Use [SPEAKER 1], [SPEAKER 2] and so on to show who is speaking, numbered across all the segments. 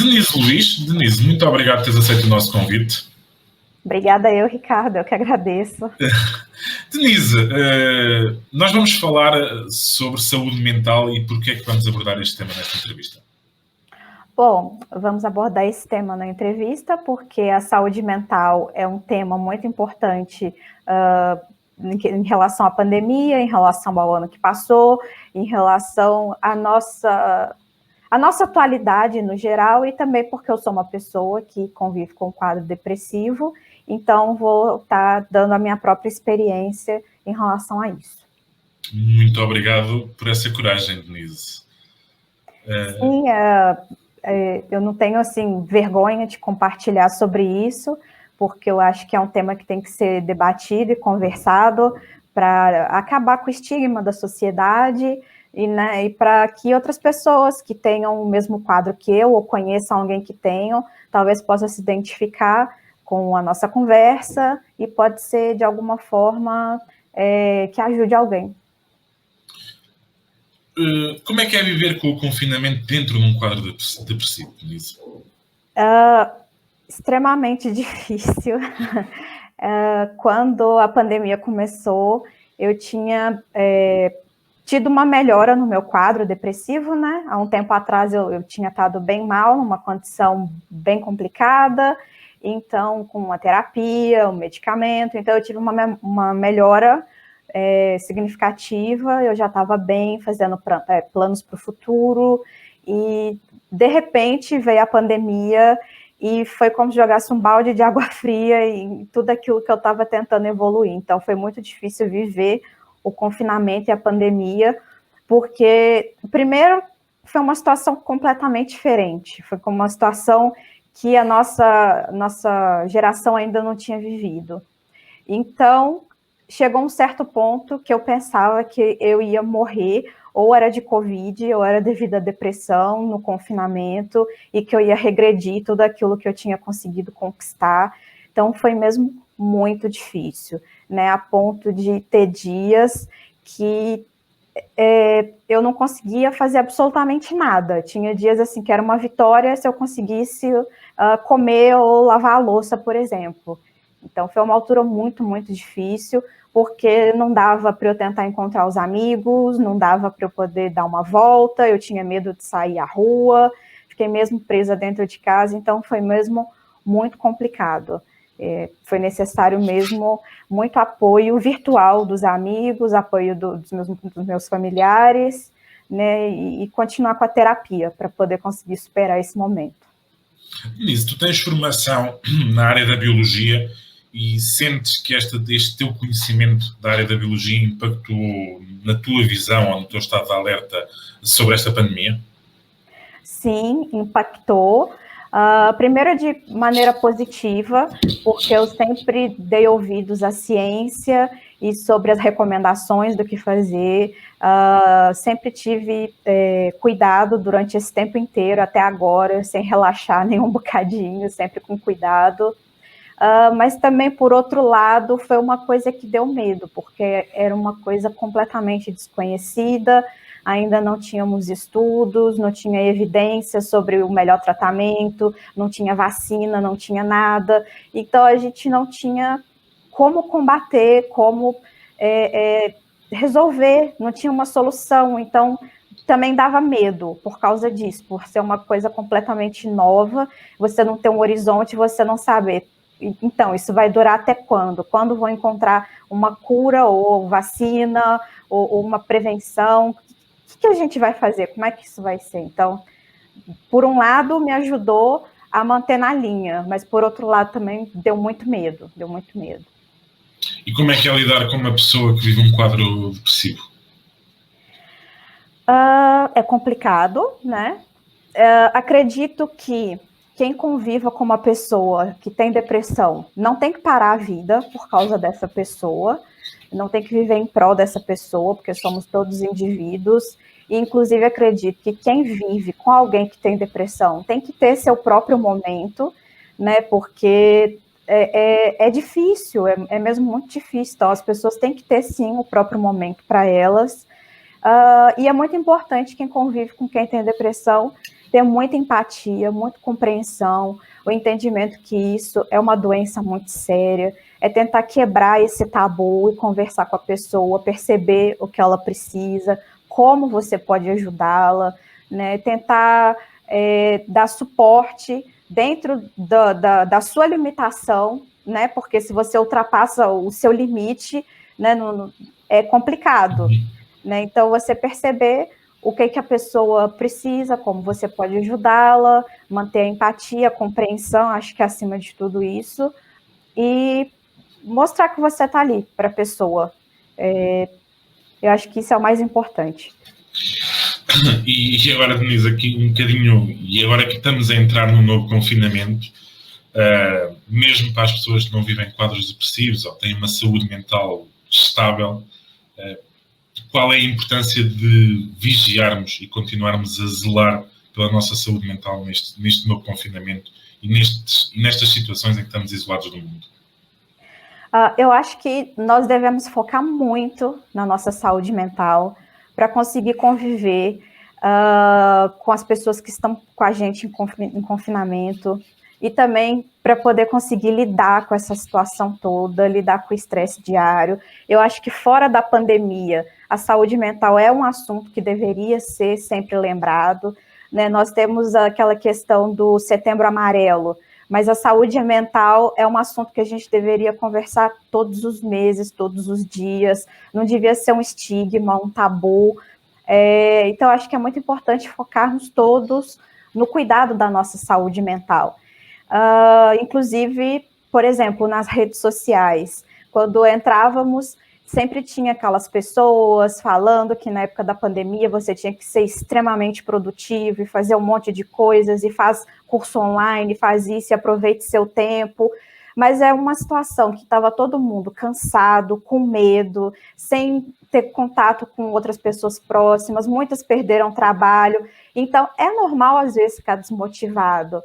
[SPEAKER 1] Denise Luiz. Denise, muito obrigado por teres aceito o nosso convite.
[SPEAKER 2] Obrigada eu, Ricardo, eu que agradeço.
[SPEAKER 1] Denise, nós vamos falar sobre saúde mental e porquê é que vamos abordar este tema nesta entrevista.
[SPEAKER 2] Bom, vamos abordar esse tema na entrevista porque a saúde mental é um tema muito importante em relação à pandemia, em relação ao ano que passou, em relação à nossa atualidade no geral e também porque eu sou uma pessoa que convive com um quadro depressivo, então vou estar dando a minha própria experiência em relação a isso.
[SPEAKER 1] Muito obrigado por essa coragem, Denise.
[SPEAKER 2] Sim, eu não tenho, assim, vergonha de compartilhar sobre isso, porque eu acho que é um tema que tem que ser debatido e conversado para acabar com o estigma da sociedade e para que outras pessoas que tenham o mesmo quadro que eu ou conheçam alguém que tenham, talvez possam se identificar com a nossa conversa e pode ser, de alguma forma, que ajude alguém.
[SPEAKER 1] Como é que é viver com o confinamento dentro de um quadro depressivo, Denise?
[SPEAKER 2] Extremamente difícil. Quando a pandemia começou, eu tinha tido uma melhora no meu quadro depressivo, né? Há um tempo atrás eu tinha estado bem mal, numa condição bem complicada, então com uma terapia, um medicamento, então eu tive uma melhora significativa, eu já estava bem, fazendo planos para o futuro, e de repente veio a pandemia e foi como se jogasse um balde de água fria em tudo aquilo que eu estava tentando evoluir. Então foi muito difícil viver o confinamento e a pandemia, porque primeiro foi uma situação completamente diferente, foi como uma situação que a nossa geração ainda não tinha vivido. Então chegou um certo ponto que eu pensava que eu ia morrer, ou era de Covid, ou era devido à depressão, no confinamento, e que eu ia regredir tudo aquilo que eu tinha conseguido conquistar. Então, foi mesmo muito difícil, né? A ponto de ter dias que eu não conseguia fazer absolutamente nada. Tinha dias assim que era uma vitória se eu conseguisse comer ou lavar a louça, por exemplo. Então, foi uma altura muito, muito difícil, porque não dava para eu tentar encontrar os amigos, não dava para eu poder dar uma volta, eu tinha medo de sair à rua, fiquei mesmo presa dentro de casa, então foi mesmo muito complicado. Foi necessário mesmo muito apoio virtual dos amigos, apoio dos meus familiares, né, e continuar com a terapia para poder conseguir superar esse momento.
[SPEAKER 1] Denise, tu tens formação na área da biologia e sentes que este teu conhecimento da área da biologia impactou na tua visão ou no teu estado de alerta sobre esta pandemia?
[SPEAKER 2] Sim, impactou. Primeiro de maneira positiva, porque eu sempre dei ouvidos à ciência e sobre as recomendações do que fazer. Sempre tive cuidado durante esse tempo inteiro, até agora, sem relaxar nem um bocadinho, sempre com cuidado. Mas também, por outro lado, foi uma coisa que deu medo, porque era uma coisa completamente desconhecida, ainda não tínhamos estudos, não tinha evidência sobre o melhor tratamento, não tinha vacina, não tinha nada, então a gente não tinha como combater, como resolver, não tinha uma solução, então também dava medo por causa disso, por ser uma coisa completamente nova, você não ter um horizonte, você não saber. Então, isso vai durar até quando? Quando vão encontrar uma cura ou vacina ou uma prevenção? O que a gente vai fazer? Como é que isso vai ser? Então, por um lado, me ajudou a manter na linha, mas por outro lado também deu muito medo.
[SPEAKER 1] E como é que é lidar com uma pessoa que vive um quadro depressivo?
[SPEAKER 2] É complicado, né? Acredito que quem conviva com uma pessoa que tem depressão não tem que parar a vida por causa dessa pessoa, não tem que viver em prol dessa pessoa, porque somos todos indivíduos, e inclusive acredito que quem vive com alguém que tem depressão tem que ter seu próprio momento, né, porque é difícil, é mesmo muito difícil, então as pessoas têm que ter sim o próprio momento para elas, e é muito importante quem convive com quem tem depressão ter muita empatia, muita compreensão, o entendimento que isso é uma doença muito séria, é tentar quebrar esse tabu e conversar com a pessoa, perceber o que ela precisa, como você pode ajudá-la, né? Tentar dar suporte dentro da sua limitação, né? Porque se você ultrapassa o seu limite, né, é complicado, né? Então, você perceber o que a pessoa precisa, como você pode ajudá-la, manter a empatia, a compreensão, acho que acima de tudo isso, e mostrar que você está ali para a pessoa. Eu acho que isso é o mais importante.
[SPEAKER 1] E agora, Denise, aqui um bocadinho, e agora que estamos a entrar num novo confinamento, mesmo para as pessoas que não vivem quadros depressivos ou têm uma saúde mental estável, qual é a importância de vigiarmos e continuarmos a zelar pela nossa saúde mental neste novo confinamento e nestas situações em que estamos isolados do mundo?
[SPEAKER 2] Eu acho que nós devemos focar muito na nossa saúde mental para conseguir conviver com as pessoas que estão com a gente em confinamento e também para poder conseguir lidar com essa situação toda, lidar com o estresse diário. Eu acho que fora da pandemia, a saúde mental é um assunto que deveria ser sempre lembrado, né? Nós temos aquela questão do Setembro Amarelo, mas a saúde mental é um assunto que a gente deveria conversar todos os meses, todos os dias, não devia ser um estigma, um tabu. Então, acho que é muito importante focarmos todos no cuidado da nossa saúde mental. Inclusive, por exemplo, nas redes sociais, quando entrávamos, sempre tinha aquelas pessoas falando que na época da pandemia você tinha que ser extremamente produtivo e fazer um monte de coisas, e faz curso online, faz isso e aproveite seu tempo. Mas é uma situação que estava todo mundo cansado, com medo, sem ter contato com outras pessoas próximas, muitas perderam trabalho. Então, é normal, às vezes, ficar desmotivado.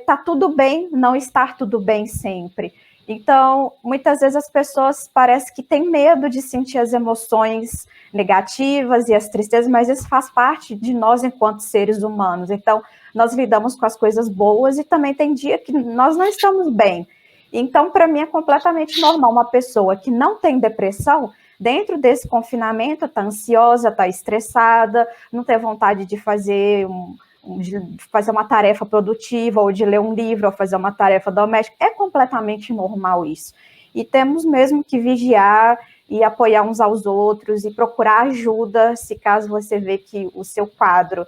[SPEAKER 2] Tá tudo bem não estar tudo bem sempre. Então, muitas vezes as pessoas parecem que têm medo de sentir as emoções negativas e as tristezas, mas isso faz parte de nós enquanto seres humanos. Então, nós lidamos com as coisas boas e também tem dia que nós não estamos bem. Então, para mim, é completamente normal uma pessoa que não tem depressão, dentro desse confinamento, está ansiosa, está estressada, não ter vontade de fazer uma tarefa produtiva, ou de ler um livro, ou fazer uma tarefa doméstica. É completamente normal isso. E temos mesmo que vigiar e apoiar uns aos outros e procurar ajuda, se caso você vê que o seu quadro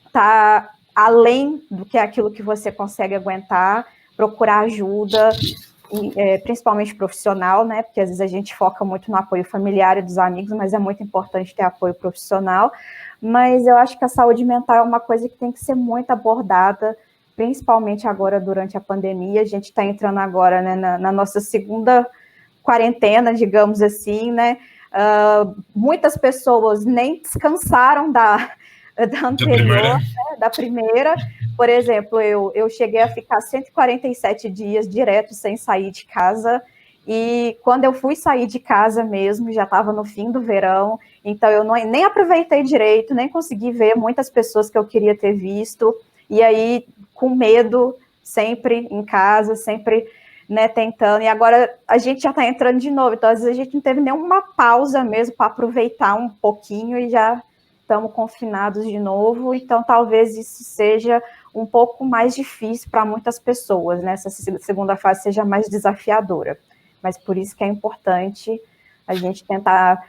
[SPEAKER 2] está além do que é aquilo que você consegue aguentar, procurar ajuda, principalmente profissional, né? Porque às vezes a gente foca muito no apoio familiar e dos amigos, mas é muito importante ter apoio profissional. Mas eu acho que a saúde mental é uma coisa que tem que ser muito abordada, principalmente agora durante a pandemia. A gente está entrando agora, né, na nossa segunda quarentena, digamos assim, né? Muitas pessoas nem descansaram da anterior, né, da primeira. Por exemplo, eu cheguei a ficar 147 dias direto sem sair de casa, e quando eu fui sair de casa mesmo, já estava no fim do verão, então eu nem aproveitei direito, nem consegui ver muitas pessoas que eu queria ter visto, e aí com medo, sempre em casa, sempre, né, tentando, e agora a gente já está entrando de novo, então às vezes a gente não teve nenhuma pausa mesmo para aproveitar um pouquinho e já estamos confinados de novo, então talvez isso seja um pouco mais difícil para muitas pessoas, né? Essa segunda fase seja mais desafiadora, mas por isso que é importante a gente tentar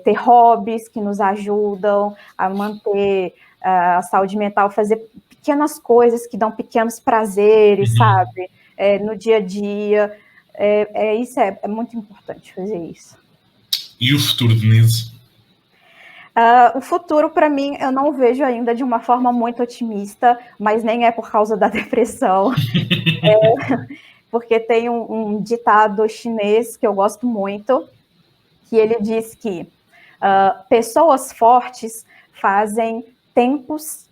[SPEAKER 2] ter hobbies que nos ajudam a manter a saúde mental, fazer pequenas coisas que dão pequenos prazeres, sabe? No dia a dia, isso é muito importante fazer isso.
[SPEAKER 1] E o futuro, Denise?
[SPEAKER 2] O futuro, para mim, eu não vejo ainda de uma forma muito otimista, mas nem é por causa da depressão. Porque tem um ditado chinês que eu gosto muito, que ele diz que pessoas fortes fazem tempos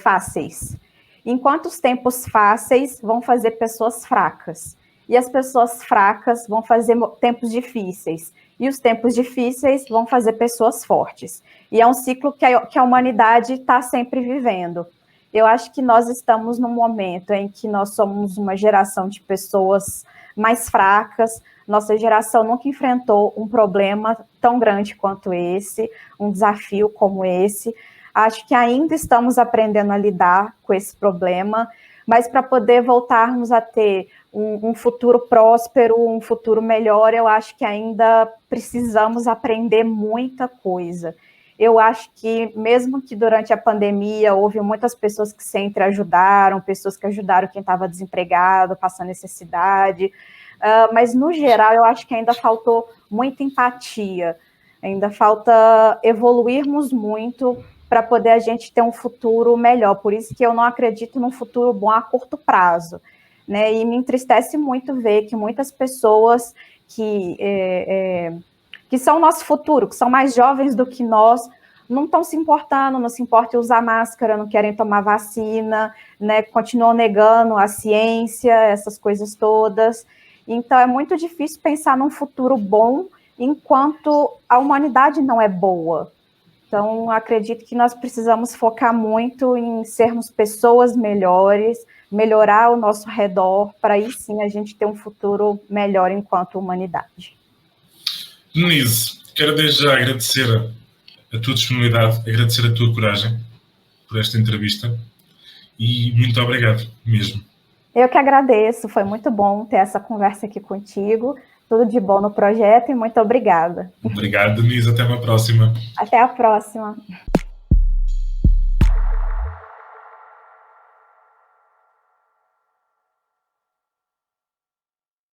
[SPEAKER 2] fáceis, enquanto os tempos fáceis vão fazer pessoas fracas, e as pessoas fracas vão fazer tempos difíceis. e os tempos difíceis vão fazer pessoas fortes. E é um ciclo que a humanidade está sempre vivendo. Eu acho que nós estamos num momento em que nós somos uma geração de pessoas mais fracas. Nossa geração nunca enfrentou um problema tão grande quanto esse, um desafio como esse. Acho que ainda estamos aprendendo a lidar com esse problema, mas para poder voltarmos a ter um futuro próspero, um futuro melhor, eu acho que ainda precisamos aprender muita coisa. Eu acho que, mesmo que durante a pandemia houve muitas pessoas que se entreajudaram, pessoas que ajudaram quem estava desempregado, passando necessidade, mas, no geral, eu acho que ainda faltou muita empatia, ainda falta evoluirmos muito para poder a gente ter um futuro melhor. Por isso que eu não acredito num futuro bom a curto prazo, né? E me entristece muito ver que muitas pessoas que são o nosso futuro, que são mais jovens do que nós, não estão se importando, não se importam em usar máscara, não querem tomar vacina, né? Continuam negando a ciência, essas coisas todas. Então, é muito difícil pensar num futuro bom enquanto a humanidade não é boa. Então, acredito que nós precisamos focar muito em sermos pessoas melhores, melhorar o nosso redor, para aí sim a gente ter um futuro melhor enquanto humanidade.
[SPEAKER 1] Denise, quero desde já agradecer a tua disponibilidade, agradecer a tua coragem por esta entrevista e muito obrigado mesmo.
[SPEAKER 2] Eu que agradeço, foi muito bom ter essa conversa aqui contigo. Tudo de bom no projeto e muito obrigada.
[SPEAKER 1] Obrigado, Denise. Até uma próxima.
[SPEAKER 2] Até a próxima.